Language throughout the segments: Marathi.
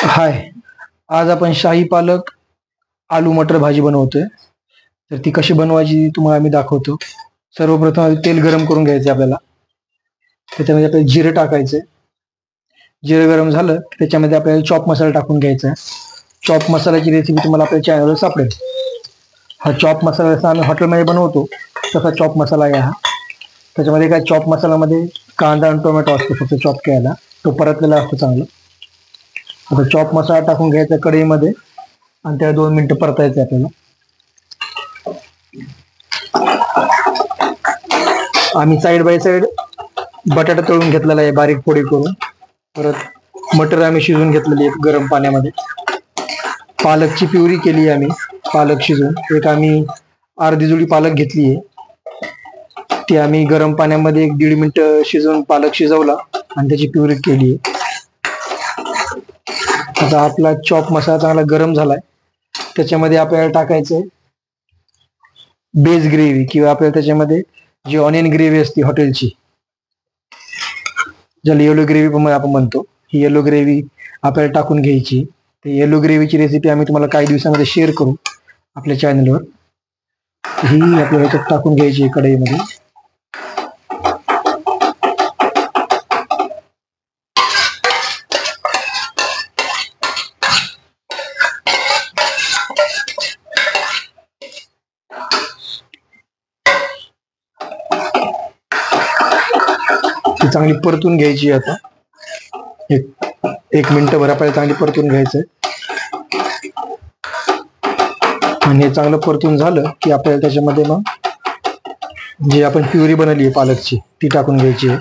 हाय. आज आपण शाही पालक आलू मटर भाजी बनवतोय. तर ती कशी बनवायची तुम्हाला मी दाखवतो. सर्वप्रथम तेल गरम करून घ्यायचे आपल्याला. त्याच्यामध्ये आपल्याला जिरे टाकायचे. जिरे गरम झालं की त्याच्यामध्ये आपल्याला चॉप मसाला टाकून घ्यायचा आहे. चॉप मसाल्याची रेसिपी तुम्हाला आपल्या चॅनलवर सापडेल. हा चॉप मसाला जसा आम्ही हॉटेलमध्ये बनवतो तसा चॉप मसाला आहे हा. त्याच्यामध्ये काय चॉप मसाल्यामध्ये कांदा आणि टोमॅटो असतो फक्त चॉप केला, तो परतलेला असतो चांगला. आता चॉप मसाला टाकून घ्यायचा कढईमध्ये आणि त्याला 2 मिनिटं परतायचं आपल्याला. आम्ही साईड बाय साईड बटाटा तळून घेतलेला आहे बारीक फोडी करून. परत मटर आम्ही शिजून घेतलेली आहे गरम पाण्यामध्ये. पालकची प्युरी केली आम्ही, पालक शिजून. एक आम्ही अर्धी जुडी पालक घेतली आहे, ती आम्ही गरम पाण्यामध्ये 1-1.5 मिनिटं शिजवून पालक शिजवला आणि त्याची प्युरी केली आहे. आता आपला चॉप मसाला चांगला गरम झालाय, त्याच्यामध्ये आपल्याला टाकायचंय बेस ग्रेव्ही किंवा आपल्याला त्याच्यामध्ये जी ऑनियन ग्रेव्ही असते हॉटेलची, ज्याला येलो ग्रेव्ही पण आपण म्हणतो, ही येलो ग्रेव्ही आपल्याला टाकून घ्यायची. ते येलो ग्रेव्हीची रेसिपी आम्ही तुम्हाला काही दिवसामध्ये शेअर करू आपल्या चॅनलवर. ही आपल्याला ह्याच्यात टाकून घ्यायची कढईमध्ये. ती चांगली परतून घ्यायची. आता एक मिनिटभर आपल्याला चांगली परतून घ्यायचंय. आणि हे चांगलं परतून झालं की आपल्याला त्याच्यामध्ये मग जी आपण प्युरी बनवली आहे पालकची ती टाकून घ्यायची आहे.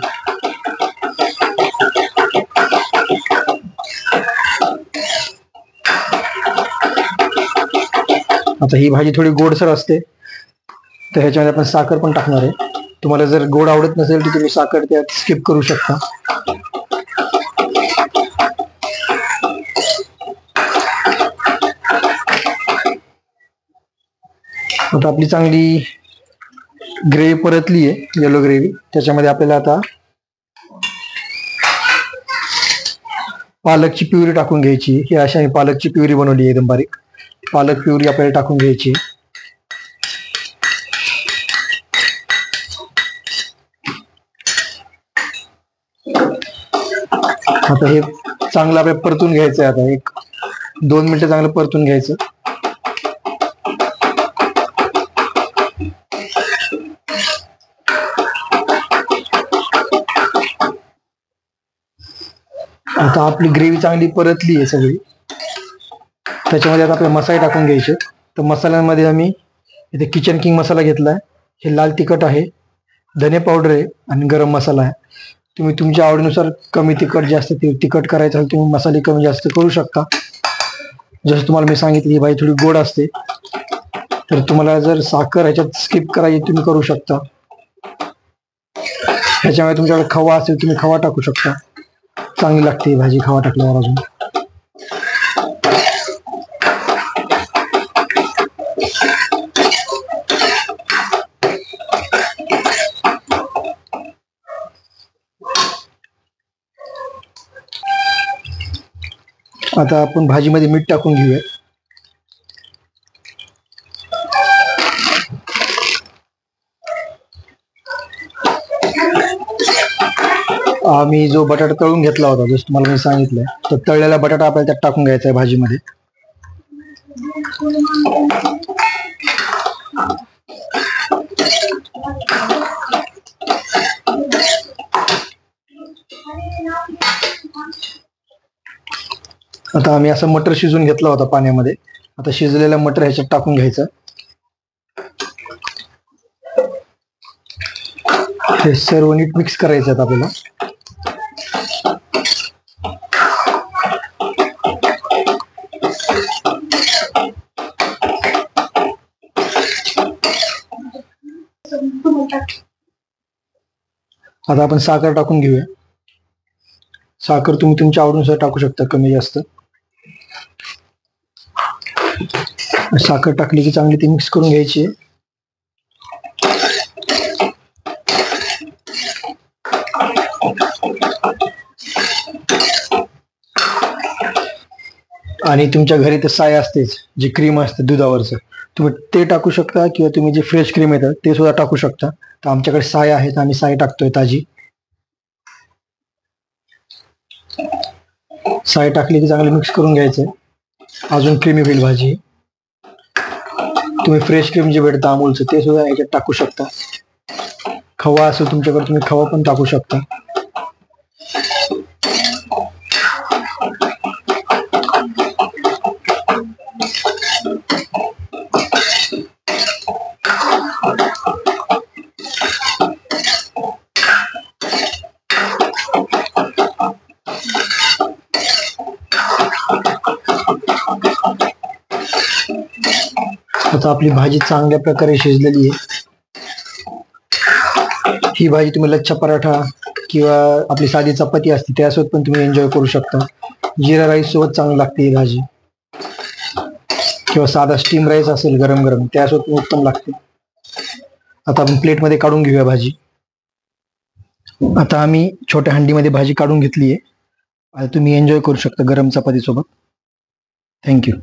आता ही भाजी थोडी गोडसर असते, तर ह्याच्यामध्ये आपण साखर पण टाकणार आहे. तुम्हाला जर गोड आवडत नसेल तर तुम्ही साखर त्यात स्किप करू शकता. आता आपली चांगली ग्रेव्ही परतली आहे, येलो ग्रेव्ही. त्याच्यामध्ये आपल्याला आता पालकची प्युरी टाकून घ्यायची. ही अशा मी पालकची प्युरी बनवली आहे एकदम बारीक. पालक प्युरी आपल्याला टाकून घ्यायची. आता हे चांगलं आपल्याला परतून घ्यायचं आहे. आता 1-2 मिनिटं चांगलं परतून घ्यायचं. आता आपली ग्रेव्ही चांगली परतली आहे सगळी. त्याच्यामध्ये आता आपले मसाले टाकून घ्यायचे. तर मसाल्यांमध्ये आम्ही इथे किचन किंग मसाला घेतलाय. हे लाल तिखट आहे, धने पावडर आहे आणि गरम मसाला आहे. तुम्ही तुमच्या आवडीनुसार कमी तिखट जास्त तिखट करायचं असेल तुम्ही मसाले कमी जास्त करू शकता. जसं तुम्हाला मी सांगितली ही भाजी थोडी गोड असते, तर तुम्हाला जर साखर ह्याच्यात स्किप करायची तुम्ही करू शकता. ह्याच्यामुळे तुमच्याकडे खवा असेल तुम्ही खवा टाकू शकता. चांगली लागते भाजी खवा टाकल्यावर अजून. आता आपण भाजीमध्ये मीठ टाकून घेऊया. आम्ही जो बटाटा तळून घेतला होता जसं तुम्हाला मी सांगितलंय, तर तळलेला बटाटा आपल्याला त्यात टाकून घ्यायचा आहे भाजीमध्ये. आता आम्ही असं मटर शिजून घेतला होता पाण्यामध्ये. आता शिजलेला मटर ह्याच्यात टाकून घ्यायचं. हे सर्व नीट मिक्स करायचं आहे आपल्याला. आता आपण साखर टाकून घेऊया. साखर तुम्ही तुमच्या आवडीनुसार टाकू शकता, कमी जास्त. साखर टाकली की चांगली ती मिक्स करून घ्यायची. आणि तुमच्या घरी तर साय असतेच, जी क्रीम असते दुधावरचं, तुम्ही ते टाकू शकता किंवा तुम्ही जे फ्रेश क्रीम येतं ते सुद्धा टाकू शकता. तर आमच्याकडे साय आहेत, आम्ही साय टाकतोय ताजी. साय टाकली की चांगली मिक्स करून घ्यायचं, अजून क्रीमी होईल भाजी. तुम्ही फ्रेश क्रीम जे भेटतं अमूलचं ते सुद्धा याच्यात टाकू शकता. खवा असेल तुमच्याकडे तुम्ही खवा पण टाकू शकता. आता आपली भाजी चांगल्या प्रकारे शिजलेली आहे. ही भाजी तुम्ही लच्छा पराठा किंवा आपली साधी चपाती असते त्यासोबत पण तुम्ही एन्जॉय करू शकता. जिरा राईस सोबत चांगली लागते ही भाजी, किंवा साधा स्टीम राईस असेल गरम गरम त्यासोबत पण उत्तम लागते. आता आपण प्लेटमध्ये काढून घेऊया भाजी. आता आम्ही छोट्या हंडीमध्ये भाजी काढून घेतली आहे. आता तुम्ही एन्जॉय करू शकता गरम चपाती सोबत. थँक्यू.